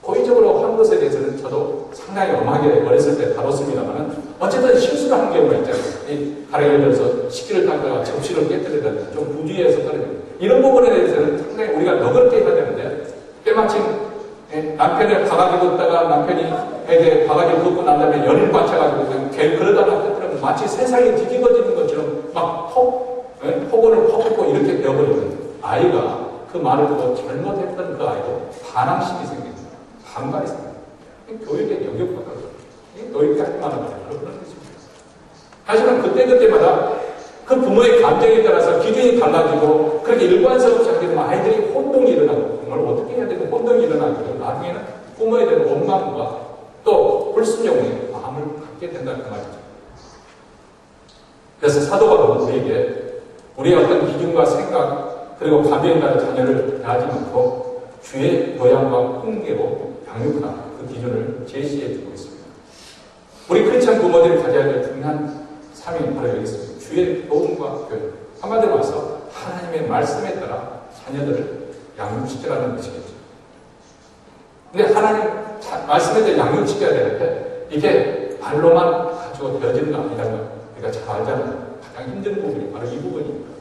고의적으로 한 것에 대해서는 저도 상당히 엄하게 어렸을 때 다뤘습니다만 어쨌든 실수를 한 경우가 있잖아요. 가령 예를 들어서 식기를 닦다가 접시를 깨뜨리다든지 좀 부주의해서 떨어지는 이런 부분에 대해서는 상당히 우리가 너그럽게 해야 되는데 때마침 남편을 바가지 걷다가 남편이 에게 바가지 걷고 난 다음에 연일 관차가지고 그냥 그러다가 깨뜨리면 마치 세상이 뒤집어지는 것처럼 막 폭언을 퍼붓고 이렇게 되어버리면 아이가 그 말을 듣고 잘못했던 그 아이도 반항심이 생깁니다. 반발이 생깁니다. 교육의 영역과가 노역이 할 만한 그런 것입니다. 하지만 그때마다 그 부모의 감정에 따라서 기준이 달라지고 그렇게 일관성 없이 하게 되면 아이들이 혼동이 일어나고 정말 어떻게 해야 되는 혼동이 일어나고 나중에는 부모에 대한 원망과 또 불순종의 마음을 갖게 된다는 말이죠. 그래서 사도 바울은 우리에게 우리의 어떤 기준과 생각 그리고 감정에 따라 자녀를 대하지 않고 주의 교양과 훈계로 양육하라 그 기준을 제시해 주고 있습니다. 우리 크리스찬 부모들이 가져야 될 중요한 삶이 바로 여기 있습니다. 주의 교훈과 교육. 한마디로 말해서 하나님의 말씀에 따라 자녀들을 양육시키라는 것이겠죠. 근데 하나님 말씀에 대해 양육시켜야 되는데 이게 말로만 가지고 되어지는 거 아니라는 걸 우리가 잘 알잖아요. 가장 힘든 부분이 바로 이 부분입니다.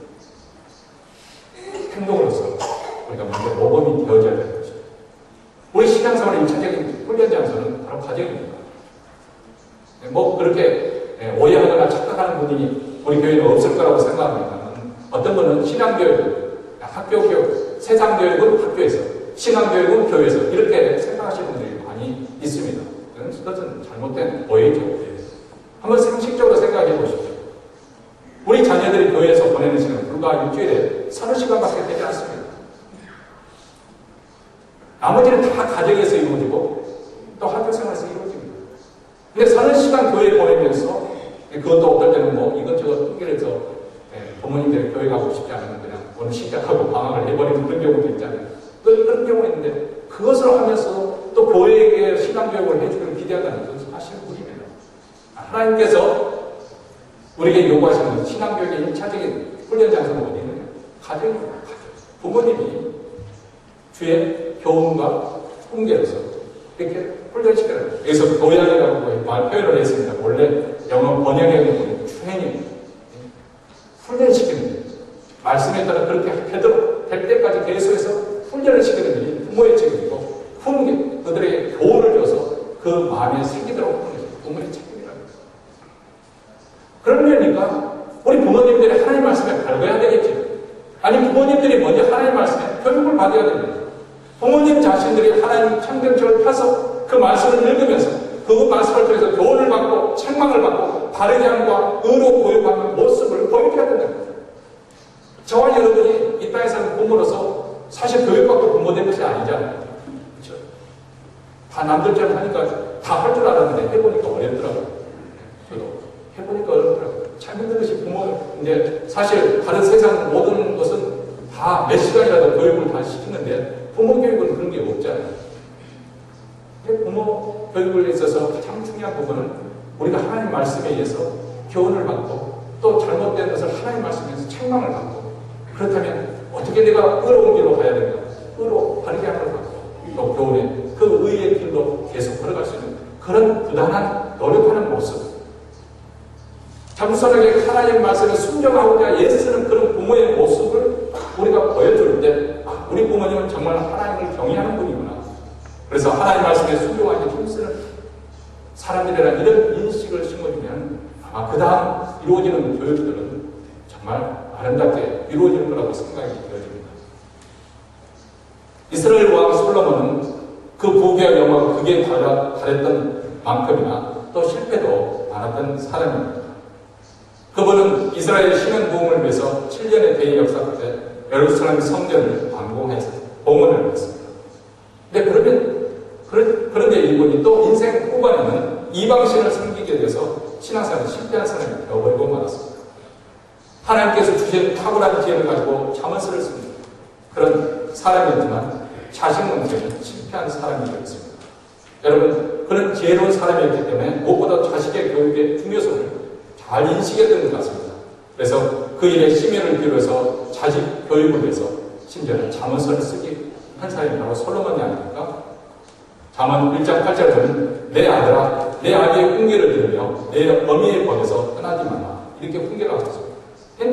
행동으로서 우리가 먼저 모범이 되어져야 되는 것입니다. 우리 신앙생활의 1차적인 훈련 장소는 바로 가정입니다. 뭐 그렇게 오해하거나 착각하는 분이 우리 교회는 없을 거라고 생각합니다. 어떤 분은 신앙교육은 학교 교육, 세상교육은 학교에서, 신앙교육은 교회에서 이렇게 생각하시는 분들이 많이 있습니다. 그것은 잘못된 오해죠. 한번 상식적으로 생각해 보십시오. 우리 자녀들이 교회에서 보내는 시간은 불과 일주일에 30시간밖에 되지 않습니다. 나머지는 다 가정에서 이루어지고 또 학교 생활에서 이루어집니다. 근데 30시간 교회에 보내면서 그것도 어떨 때는 뭐 이것저것 통계해서 부모님들이 교회 가고 싶지 않으면 그냥 오늘 시작하고 방학을 해버리는 그런 경우도 있잖아요. 그런 경우가 있는데 그것을 하면서 또 교회에게 신앙교육을 해주기를 기대한다는 것은 사실 무리입니다. 하나님께서 우리에게 요구하시는 신앙교육의 1차적인 훈련 장소는 어디 있느냐? 가정입니다. 부모님이 주의 교훈과 훈계로서 이렇게 훈련시켜라. 여기서 교양이라고 표현을 했습니다. 원래 영어 번역에 보면 트레이닝, 훈련시키는 일. 말씀에 따라 그렇게 되도록 될 때까지 계속해서 훈련을 시키는 일이 부모의 책임이고 훈계, 그들에게 교훈을 줘서 그 마음에 새기도록 하는 것이 부모의 책임이라는 거죠. 그러려니까 우리 부모님들이 하나님 말씀에 밝아야 되겠죠. 아니 부모님들이 먼저 하나님 말씀에 교육을 받아야 됩니다. 부모님 자신들이 하나님 창조책을 펴서 그 말씀을 읽으면서 그 말씀을 통해서 교훈을 받고 책망을 받고 바르게 함과 의로 교육하는 모습을 보여줘야 된다는 거죠. 저와 여러분이 이 땅에 사는 부모로서 사실 교육받고 부모 된 것이 아니잖아요. 그렇죠? 다 남들처럼 하니까 다 할 줄 알았는데 해보니까 어렵더라고요. 저도 해보니까 어렵더라고요. 참 힘든 것이 부모인데 사실 다른 세상 모든 것은 다 몇 시간이라도 교육을 다 시키는데 부모 교육은 그런 게 없잖아요. 부모 교육에 있어서 가장 중요한 부분은 우리가 하나님 말씀에 의해서 교훈을 받고 또 잘못된 것을 하나님 말씀에서 책망을 받고 그렇다면 어떻게 내가 의로운 길로 가야 되는가? 의로 바르게 함을 받고 또 교훈에 그 의의 길로 계속 걸어갈 수 있는 그런 부단한 노력하는 모습. 겸손하게 하나님 말씀에 순종하고자 애쓰는 그런 부모의 모습을 우리가 보여줄 때 우리 부모님은 정말 하나님을 경외하는 분이구나. 그래서 하나님 말씀에 순종하기 힘쓰는 사람들이라는 이런 인식을 심어주면 아마 그 다음 이루어지는 교육들은 정말 아름답게 이루어지는 거라고 생각이 되어집니다. 이스라엘 왕 솔로몬은 그 부귀와 영광 극에 달했던 만큼이나 또 실패도 많았던 사람입니다. 그분은 이스라엘 신원 부흥을 위해서 7년의 대의 역사 끝에 예루살렘 성전을 완공해서 봉헌을 했습니다. 그런데 이분이 또 인생 후반에는 이방신을 섬기게 돼서 신앙생활에 실패한 사람이 되어버리고 말았습니다. 하나님께서 주신 탁월한 지혜를 가지고 참을성을 씁니다. 그런 사람이었지만 자식 문제는 실패한 사람이 되었습니다. 여러분, 그런 지혜로운 사람이었기 때문에 무엇보다 자식의 교육의 중요성을 잘 인식했던 것 같습니다. 그래서 그 일에 심혈을 기울여서 자식 교육을 위해서 심지어는 잠언서를 쓰기 한 사람이 바로 솔로몬이 아닙니까? 잠언 1장 8절에 보면 내 아들아 내 아비의 훈계를 들으며 내 어미의 법에서 떠나지 마라 이렇게 훈계를 하고 있습니다.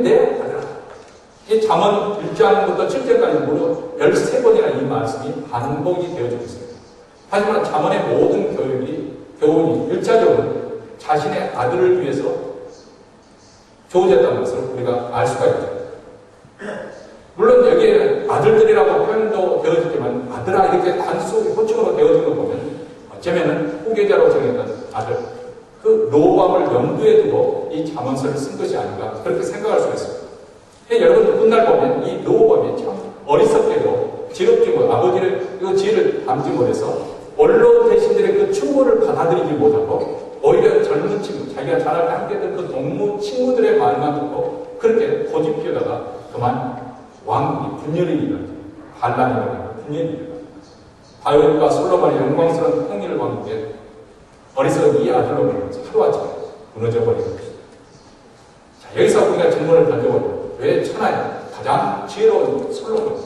내 아들아 이 잠언 1장부터 7절까지 무려 13번이나 이 말씀이 반복이 되어지고 있습니다. 하지만 잠언의 모든 교훈이 1차적으로 자신의 아들을 위해서 주어졌다는 것을 우리가 알 수가 있죠. 물론 여기에는 아들들이라고 표현도 되어지지만 아들아 이렇게 단수 호칭으로 되어진 거 보면 어쩌면 후계자로 정했던 아들 그 로밤을 염두에 두고 이 잠언서를 쓴 것이 아닌가 그렇게 생각할 수가 있습니다. 여러분 훗날 보면 이 로밤이 참 어리석게도 지극지고 아버지의 그 지혜를 담지 못해서 원로 대신들의 그 충고를 받아들이지 못하고 오히려 젊은 친구 자기가 자라를 함께했던 그 동무 친구들의 말만 듣고 그렇게 고집 피우다가 그만 왕국이 분열이 일어나죠. 반란이 일어나고 분열이 일어나죠. 다윗과 솔로몬의 영광스러운 통일 왕국에 어리석은 이 아들로 말하면서 하루아침에 무너져 버린 것입니다. 자, 여기서 우리가 질문을 던져보면 왜 천하에 가장 지혜로운 솔로몬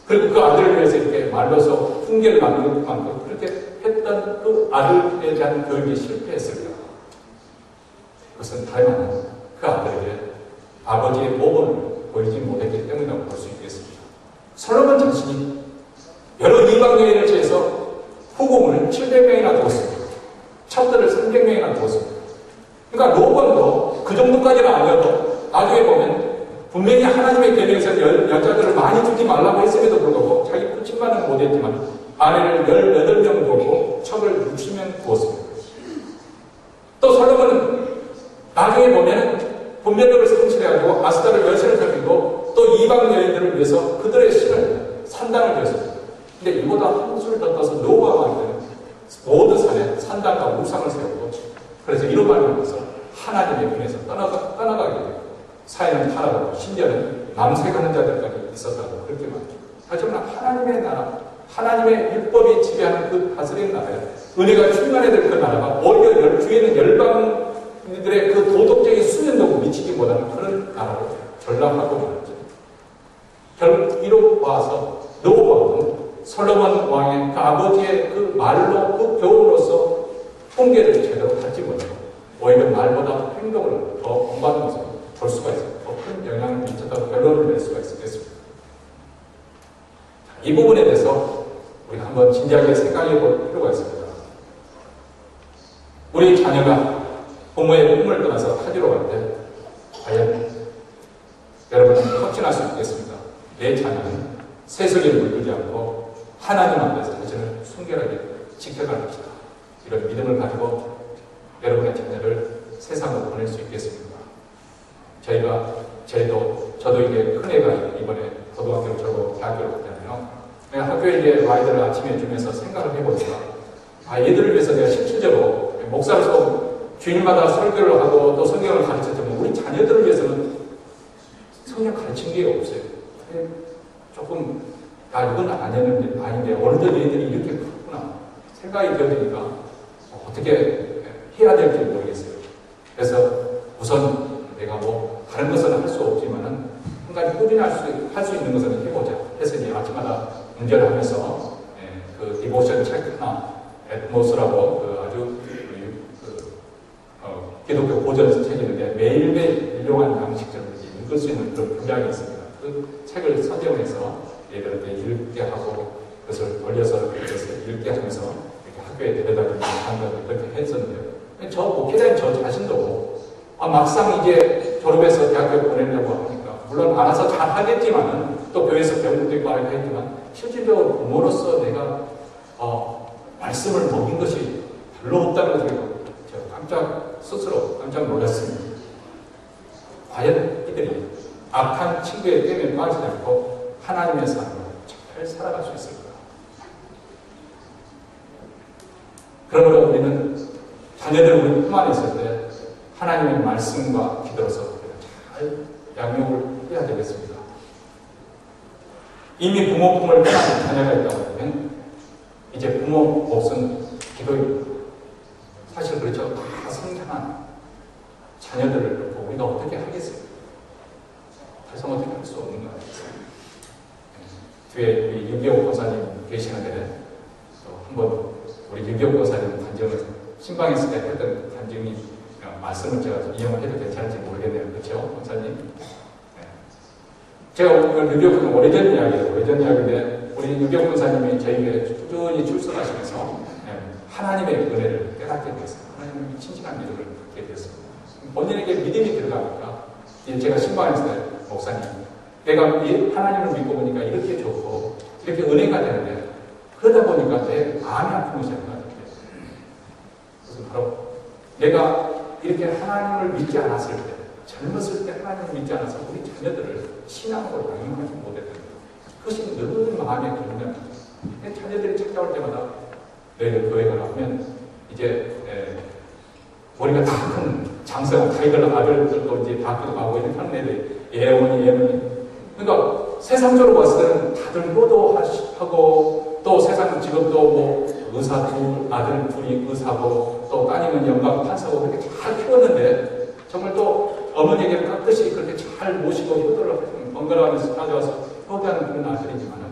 그리고 그 아들을 위해서 이렇게 말로서 훈계를 남기는 만큼 그렇게 했던 그 아들에 대한 교육이 실패했을까? 그것은 다름 아닌 그 아들에게 아버지의 모범을 보이지 못했기 때문이라고 볼 수 있겠습니다. 솔로몬 자신이 여러 이방 여인을 제해서 후궁을 700명이나 두었습니다. 첩들을 300명이나 두었습니다. 그러니까 로봇도 그 정도까지는 아니어도 나중에 보면 분명히 하나님의 계명에서 여자들을 많이 두지 말라고 했음에도 불구하고 자기 부친만은 못했지만 아내를 18명 두었고 첩을 60명 두었습니다. 또 솔로몬은 나중에 보면 분별력을 성취해가지고 아스타를 열심히 섬기고 또 이방 여인들을 위해서 그들의 신을 산당을 지었습니다. 근데 이보다 한술 더 떠서 노아왕은 모든 산에 산당과 우상을 세우고 그래서 이런 말을 하면서 하나님의 편에서 떠나가게 되고 사회는 타락하고 심지어는 남색하는 자들까지 있었다고 그렇게 말합니다. 하지만 하나님의 나라, 하나님의 율법이 지배하는 그 다스리는 나라에 은혜가 충만해야 될 그 나라가 오히려 주위에는 열방들의 그 도덕적인 수면도구 미치지 못하는 그런 나라로 전락하고 말았죠. 결국 이로 와서 노아왕은 솔로몬 왕의 그 아버지의 그 말로 그 교훈으로서 통계를 제대로 갖지 못하고 오히려 말보다 행동을 더 본받으면서 볼 수가 있어요. 더 큰 영향을 미쳤다고 결론을 낼 수가 있겠습니다. 이 부분에 대해서 우리가 한번 진지하게 생각해 볼 필요가 있습니다. 우리 자녀가 부모의 꿈을 떠나서 타지로 갈 때 과연 여러분은 확신할 수 있겠습니다. 내 자녀는 세속에 물들지 않고 하나님 앞에서 자신을 순결하게 지켜갈 것이다. 이런 믿음을 가지고 여러분의 자녀를 세상으로 보낼 수 있겠습니다. 저도 이제 큰애가 이번에 고등학교를 졸업하고 대학교를 갔잖아요. 내가 학교에 이제 아이들을 아침에 주면서 생각을 해보니까 얘들을 위해서 내가 실질적으로 목사로서 주일마다 설교를 하고 또 성경을 가르쳤지만 우리 자녀들을 위해서는 성경 가르친 게 없어요. 조금 이건 아닌데 어느덧 얘들이 이렇게 컸구나 생각이 되니까 어떻게 해야 될지 모르겠어요. 그래서 우선 내가 다른 것은 할 수 없지만은 한 가지 꾸준히 할 수 있는 것은 해보자 해서 이제 아침마다 문제를 하면서 그 디보션 책 하나 에트모스라고 아주 기독교 고전 책이 있는데 매일매일 일용한 양식처럼 읽을 수 있는 그런 분량이 있습니다. 그 책을 선정해서 얘들한테 읽게 하고 그것을 돌려서 읽게 하면서 이렇게 학교에 데려다니는 한다고 그렇게 했었는데요. 저 목회자인 저 자신도 막상 이제 졸업해서 대학교 보내려고 하니까 물론 알아서 잘 하겠지만은 또 교회에서 배운 것도 있고 하겠지만 실질적으로 부모로서 내가 말씀을 먹인 것이 별로 없다는 것을 제가 스스로 깜짝 놀랐습니다. 과연 이들이 악한 친구의 꾀에 빠지지 않고 하나님의 삶으로 잘 살아갈 수 있을까? 그러므로 우리는 자녀들 우리 품 안에 있을 때 하나님의 말씀과 기도로서 잘 양육을 해야 되겠습니다. 이미 부모 품을 떠난 자녀가 있다고 하면 이제 부모 없은 기도입니다. 사실 그렇죠. 다 성장한 자녀들을 놓고 우리가 어떻게 하겠어요? 달성 어떻게 할 수 없는 거 아니겠어요? 뒤에 우리 유기옥 권사님 계시는데 또 한번 우리 유기옥 권사님 간증을 신방했을 때 했던 간증이 말씀을 제가 이용을 해도 괜찮을지 모르겠네요. 그렇죠? 권사님? 제가 유기옥 권사님 오래전 이야기인데 우리 유기옥 권사님이 저희에게 꾸준히 출석하시면서 하나님의 은혜를 깨닫게 되었습니다. 하나님의 친신한 믿음을 갖게 되었습니다. 본인에게 믿음이 들어가니까 제가 신방했을 때 목사님 내가 하나님을 믿고 보니까 이렇게 좋고 이렇게 은혜가 되는데 그러다 보니까 내 마음이 아픈 것이 아닌가. 그래서 바로 내가 이렇게 하나님을 믿지 않았을 때 젊었을 때 하나님을 믿지 않아서 우리 자녀들을 신앙으로 양육하지 못했던 그것이 늘 마음에 걸리는 내 자녀들이 찾아올 때마다 너희들 교회 가면 이제 머리가 다 큰 장사가 타이गर 아들들도 이제 학교도 가고 이렇게 하는 애들 예언이 그러니까 세상적으로 봤을 때는 다들 효도하고 또 세상 직업도 뭐 의사 아들 둘이 의사고 또 따님은 영감 판사고 그렇게 잘 키웠는데 정말 또 어머니에게 깍듯이 그렇게 잘 모시고 효도를 번갈아가면서 찾아와서 효도하는 그런 아들이지만은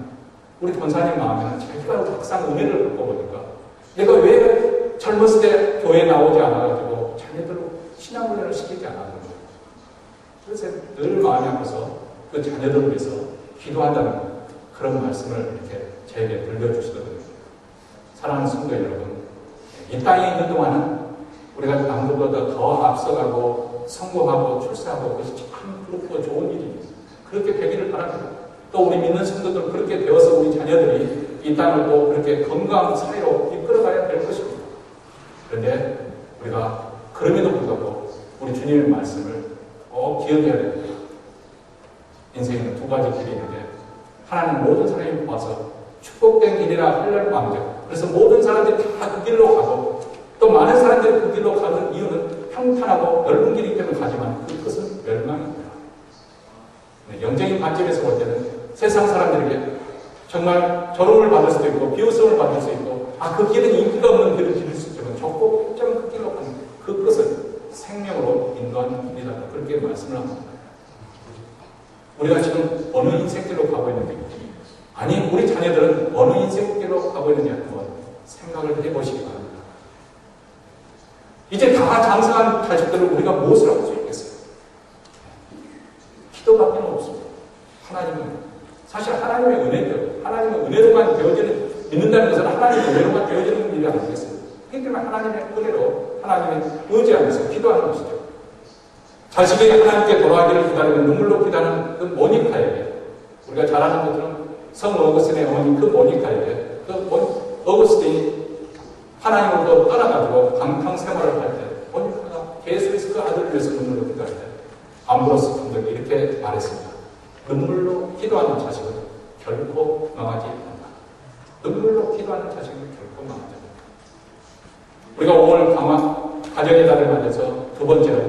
우리 권사님 마음에는 자기가 막상 은혜를 받고 보니까 내가 왜 젊었을 때 교회에 나오지 않아가지고 자녀들로 신앙훈련을 시키지 않았는 거예요. 그래서 늘 마음이 아파서 그 자녀들을 위해서 기도한다는 그런 말씀을 이렇게 저에게 들려주시거든요. 사랑하는 성도 여러분, 이 땅에 있는 동안은 우리가 남들보다 더 앞서가고 성공하고 출세하고 그것이 참 부럽고 좋은 일입니다. 그렇게 되기를 바랍니다. 또 우리 믿는 성도들 그렇게 되어서 우리 자녀들이 이 땅을 또 그렇게 건강한 사회로 이끌어가야 될 것입니다. 그런데 우리가 그럼에도 불구하고 우리 주님의 말씀을 꼭 기억해야 됩니다. 인생에는 두 가지 길이 있는데 하나는 모든 사람이 모아서 축복된 길이라 할례를 왕정. 그래서 모든 사람들이 다 그 길로 가고 또 많은 사람들이 그 길로 가는 이유는 평탄하고 넓은 길이기 때문에 가지만 그것은 멸망입니다. 영적인 관점에서 볼 때는 세상 사람들에게 정말 조롱을 받을 수도 있고 비웃음을 받을 수 있고 그 길은 인기가 없는 길일 수 있지만 좁고 복잡한 그 길로 가는 그것을 생명으로 인도하는 길이다. 그렇게 말씀을 합니다. 우리가 지금 어느 인생길로 가고 있는지 아니 우리 자녀들은 어느 인생길로 가고 있는지 한번 생각을 해보시기 바랍니다. 이제 다 장성한 자식들을 우리가 무엇을 할 수 있겠어요? 기도밖에 없습니다. 사실 하나님의 은혜죠. 하나님의 은혜로만 되어지는 믿는다는 것은 하나님의 은혜로만 되어지는 일이 아니겠습니까? 그렇기 때문에 하나님의 은혜로 하나님의 의지하면서 기도하는 것이죠. 자식이 하나님께 돌아가기를 기다리고 눈물로 기다리는 그 모니카에게 우리가 잘 아는 것처럼 성 어거스틴의 어머니 그 모니카에게 그 어거스틴이 하나님으로 떠나가지고 방탕 생활을 할 때 모니카가 예수에서 그 아들을 위해서 눈물로 기도할 때 암브로스 감독이 이렇게 말했습니다. 눈물로 기도하는 자식은 결코 망하지 않는다. 눈물로 기도하는 자식은 결코 망하지 않는다. 우리가 오늘 가정의 달을 맞아서 두 번째로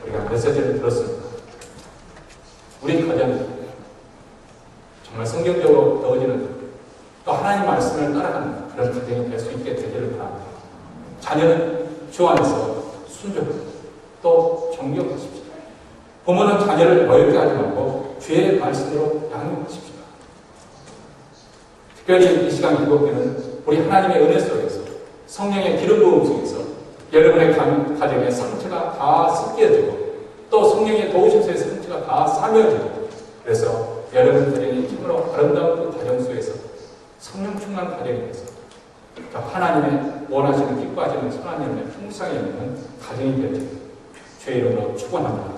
우리가 메시지를 들었습니다. 우리 가정은 정말 성경적으로 되어지는 또 하나님 말씀을 따라가는 그런 가정이 될 수 있게 되기를 바랍니다. 자녀는 주 안에서 순종하고 또 존경하십시오. 부모는 자녀를 어렵게 하지 말고 주의 말씀으로 양육하십시오. 특별히 이 시간 기독교는 우리 하나님의 은혜 속에서 성령의 기름 부음 속에서 여러분의 가정의 상처가 다 씻겨지고 또 성령의 도우심서의 상처가 다 사며지고 그래서 여러분 가정이 힘으로 아름다운 그 가정 속에서 성령 충만 가정이 돼서 하나님의 원하시는 기뻐하시는 선한 열매 풍성히 있는 가정이 되어지고 주의 이름으로 축원합니다.